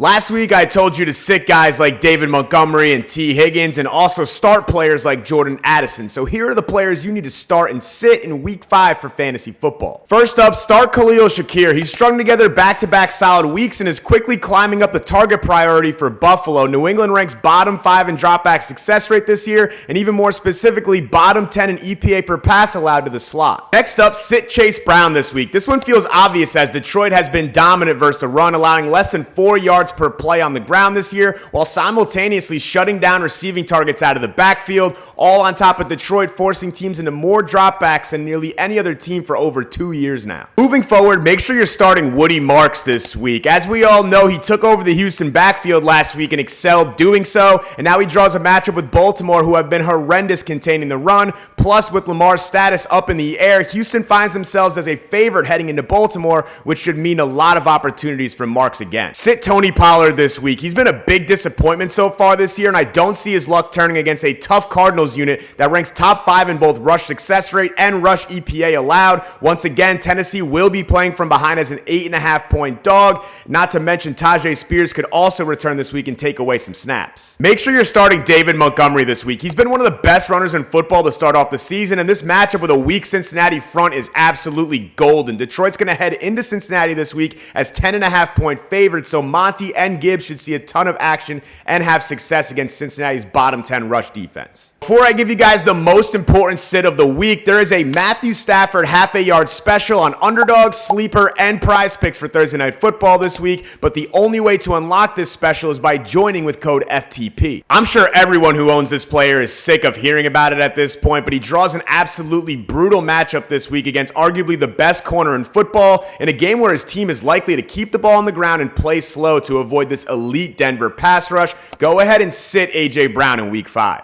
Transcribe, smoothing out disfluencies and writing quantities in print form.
Last week, I told you to sit guys like David Montgomery and T. Higgins and also start players like Jordan Addison. So here are the players you need to start and sit in week 5 for fantasy football. First up, start Khalil Shakir. He's strung together back-to-back solid weeks and is quickly climbing up the target priority for Buffalo. New England ranks bottom 5 in dropback success rate this year, and even more specifically, bottom 10 in EPA per pass allowed to the slot. Next up, sit Chase Brown this week. This one feels obvious as Detroit has been dominant versus the run, allowing less than 4 yards per play on the ground this year, while simultaneously shutting down receiving targets out of the backfield, all on top of Detroit forcing teams into more dropbacks than nearly any other team for over 2 years now. Moving forward, make sure you're starting Woody Marks this week. As we all know, he took over the Houston backfield last week and excelled doing so, and now he draws a matchup with Baltimore, who have been horrendous containing the run. Plus, with Lamar's status up in the air, Houston finds themselves as a favorite heading into Baltimore, which should mean a lot of opportunities for Marks again. Sit Tony Pollard this week. He's been a big disappointment so far this year, and I don't see his luck turning against a tough Cardinals unit that ranks top 5 in both rush success rate and rush EPA allowed. Once again, Tennessee will be playing from behind as an 8.5-point dog. Not to mention, Tajay Spears could also return this week and take away some snaps. Make sure you're starting David Montgomery this week. He's been one of the best runners in football to start off the season, and this matchup with a weak Cincinnati front is absolutely golden. Detroit's going to head into Cincinnati this week as 10.5-point favorites, so Monty and Gibbs should see a ton of action and have success against Cincinnati's bottom 10 rush defense. Before I give you guys the most important sit of the week, there is a Matthew Stafford half-a-yard special on Underdog, Sleeper, and Prize Picks for Thursday Night Football this week, but the only way to unlock this special is by joining with code FTP. I'm sure everyone who owns this player is sick of hearing about it at this point, but he draws an absolutely brutal matchup this week against arguably the best corner in football in a game where his team is likely to keep the ball on the ground and play slow to avoid this elite Denver pass rush. Go ahead and sit A.J. Brown in week 5.